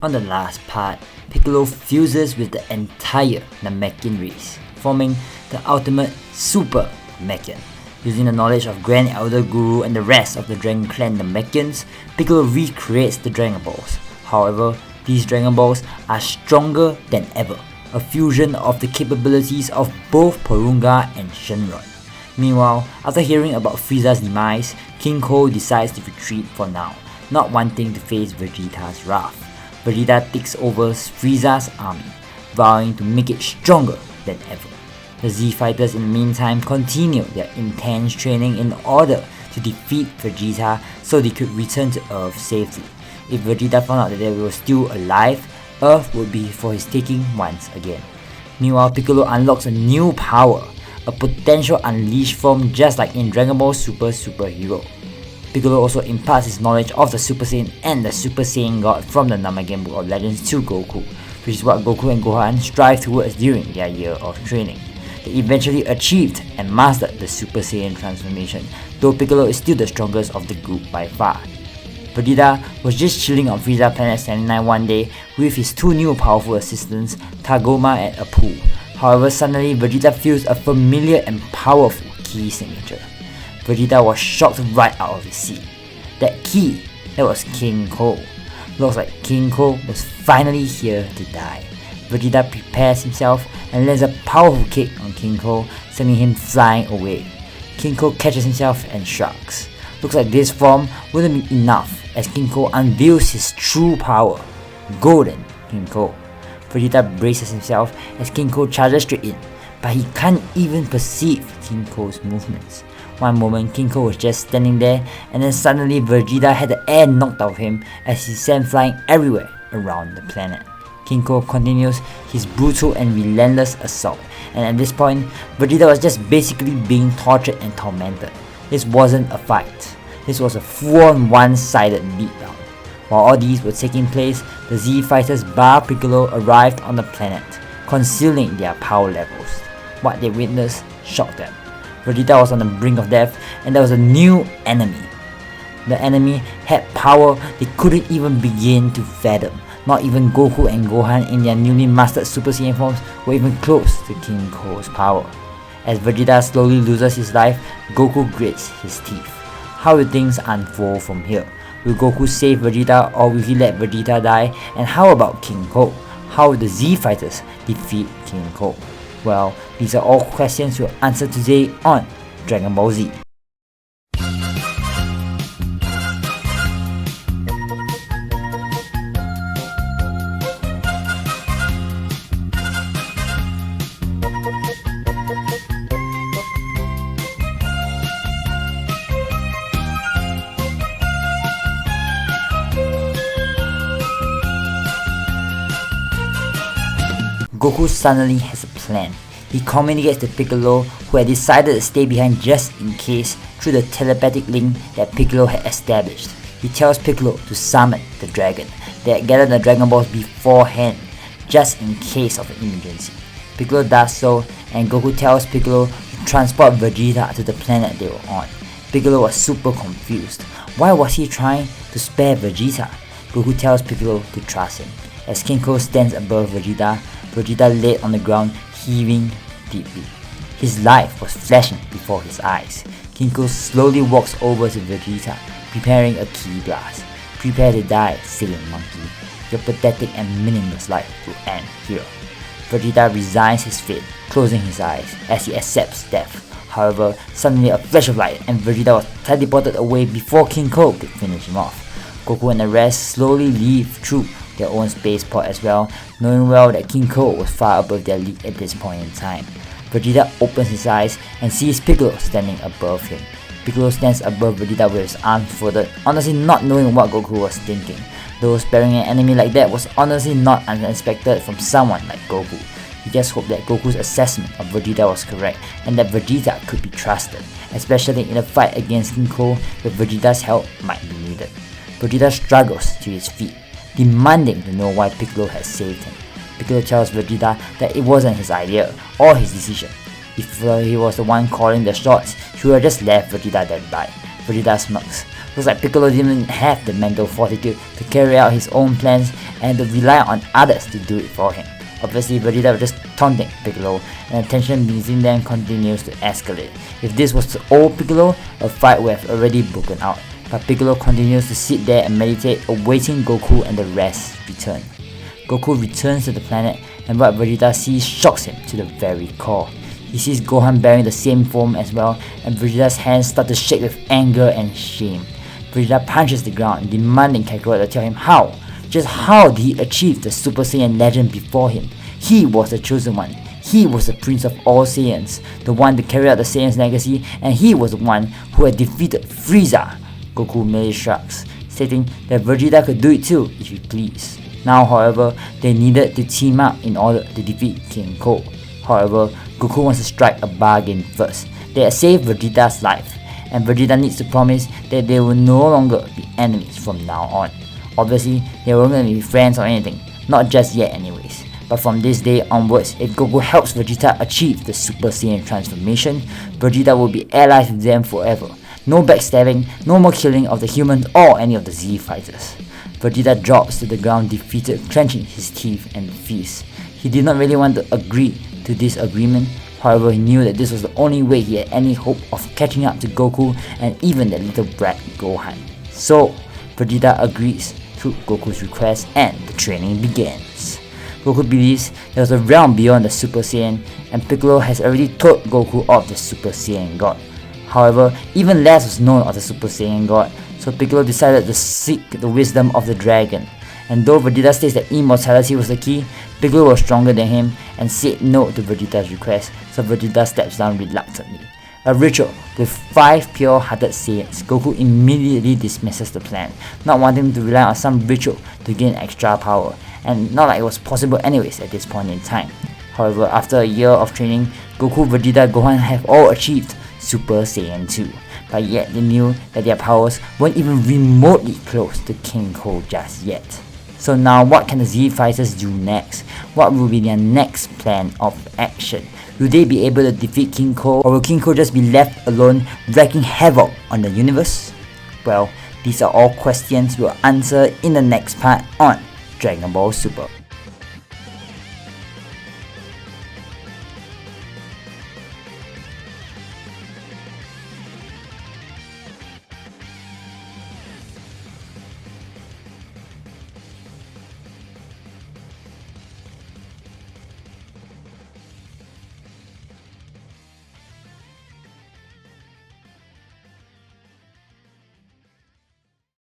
On the last part, Piccolo fuses with the entire Namekian race, forming the ultimate Super Namekian. Using the knowledge of Grand Elder Guru and the rest of the Dragon Clan Namekians, Piccolo recreates the Dragon Balls. However, these Dragon Balls are stronger than ever, a fusion of the capabilities of both Porunga and Shenron. Meanwhile, after hearing about Frieza's demise, King Ko decides to retreat for now, not wanting to face Vegeta's wrath. Vegeta takes over Frieza's army, vowing to make it stronger than ever. The Z fighters in the meantime continue their intense training in order to defeat Vegeta so they could return to Earth safely. If Vegeta found out that they were still alive, Earth would be for his taking once again. Meanwhile, Piccolo unlocks a new power, a potential unleashed form just like in Dragon Ball Superhero. Piccolo also imparts his knowledge of the Super Saiyan and the Super Saiyan God from the Namekian Book of Legends to Goku, which is what Goku and Gohan strive towards during their year of training. They eventually achieved and mastered the Super Saiyan transformation, though Piccolo is still the strongest of the group by far. Vegeta was just chilling on Frieza Planet 79 one day with his two new powerful assistants, Tagoma and Apu. However, suddenly Vegeta feels a familiar and powerful key signature. Vegeta was shocked right out of his seat. That key, that was King Ko. Looks like King Ko was finally here to die. Vegeta prepares himself and lands a powerful kick on King Ko, sending him flying away. King Ko catches himself and shrugs. Looks like this form wouldn't be enough as King Ko unveils his true power, Golden King Ko. Vegeta braces himself as King Ko charges straight in, but he can't even perceive King Ko's movements. One moment King Ko was just standing there, and then suddenly Vegeta had the air knocked out of him as he sent flying everywhere around the planet. King Ko continues his brutal and relentless assault, and at this point, Vegeta was just basically being tortured and tormented. This wasn't a fight, this was a full-on one-sided beatdown. While all these were taking place, the Z fighters bar Piccolo arrived on the planet, concealing their power levels. What they witnessed shocked them. Vegeta was on the brink of death, and there was a new enemy. The enemy had power they couldn't even begin to fathom. Not even Goku and Gohan in their newly mastered Super Saiyan forms were even close to King Ko's power. As Vegeta slowly loses his life, Goku grits his teeth. How will things unfold from here? Will Goku save Vegeta or will he let Vegeta die? And how about King Ko? How will the Z fighters defeat King Ko? Well, these are all questions we'll answer today on Dragon Ball Z. Goku suddenly has a plan. He communicates to Piccolo, who had decided to stay behind just in case through the telepathic link that Piccolo had established. He tells Piccolo to summon the dragon. They had gathered the Dragon Balls beforehand, just in case of an emergency. Piccolo does so, and Goku tells Piccolo to transport Vegeta to the planet they were on. Piccolo was super confused. Why was he trying to spare Vegeta? Goku tells Piccolo to trust him. As King Ko stands above Vegeta, Vegeta laid on the ground, heaving deeply. His life was flashing before his eyes. King Ko slowly walks over to Vegeta, preparing a ki blast. Prepare to die, Saiyan monkey. Your pathetic and meaningless life will end here. Vegeta resigns his fate, closing his eyes as he accepts death. However, suddenly a flash of light and Vegeta was teleported away before King Ko could finish him off. Goku and the rest slowly leave through their own spaceport as well, knowing well that King Ko was far above their league at this point in time. Vegeta opens his eyes and sees Piccolo standing above him. Piccolo stands above Vegeta with his arms folded, honestly not knowing what Goku was thinking. Though sparing an enemy like that was honestly not unexpected from someone like Goku. He just hoped that Goku's assessment of Vegeta was correct and that Vegeta could be trusted, especially in a fight against King Ko where Vegeta's help might be needed. Vegeta struggles to his feet, demanding to know why Piccolo had saved him. Piccolo tells Vegeta that it wasn't his idea or his decision. If he was the one calling the shots, he would have just left Vegeta dead by. Vegeta smirks. Looks like Piccolo didn't have the mental fortitude to carry out his own plans and to rely on others to do it for him. Obviously, Vegeta was just taunting Piccolo, and the tension between them continues to escalate. If this was the old Piccolo, a fight would have already broken out, but Piccolo continues to sit there and meditate, awaiting Goku and the rest return. Goku returns to the planet, and what Vegeta sees shocks him to the very core. He sees Gohan bearing the same form as well, and Vegeta's hands start to shake with anger and shame. Vegeta punches the ground, demanding Kakarot to tell him how. Just how did he achieve the Super Saiyan legend before him? He was the chosen one. He was the prince of all Saiyans, the one to carry out the Saiyan's legacy, and he was the one who had defeated Frieza. Goku merely shrugs, stating that Vegeta could do it too if he pleased. Now, however, they needed to team up in order to defeat King Ko. However, Goku wants to strike a bargain first. They had saved Vegeta's life, and Vegeta needs to promise that they will no longer be enemies from now on. Obviously, they weren't going to be friends or anything, not just yet anyways. But from this day onwards, if Goku helps Vegeta achieve the Super Saiyan transformation, Vegeta will be allies with them forever. No backstabbing, no more killing of the humans or any of the Z fighters. Vegeta drops to the ground defeated, clenching his teeth and fist. He did not really want to agree to this agreement, however he knew that this was the only way he had any hope of catching up to Goku and even the little brat Gohan. So, Vegeta agrees to Goku's request and the training begins. Goku believes there was a realm beyond the Super Saiyan, and Piccolo has already told Goku of the Super Saiyan God. However, even less was known of the Super Saiyan God, so Piccolo decided to seek the wisdom of the dragon. And though Vegeta states that immortality was the key, Piccolo was stronger than him and said no to Vegeta's request, so Vegeta steps down reluctantly. A ritual with 5 pure-hearted Saiyans, Goku immediately dismisses the plan, not wanting to rely on some ritual to gain extra power, and not like it was possible anyways at this point in time. However, after a year of training, Goku, Vegeta, Gohan have all achieved Super Saiyan 2, but yet they knew that their powers weren't even remotely close to King Ko just yet. So now what can the Z fighters do next? What will be their next plan of action? Will they be able to defeat King Ko, or will King Ko just be left alone wreaking havoc on the universe? Well, these are all questions we'll answer in the next part on Dragon Ball Super.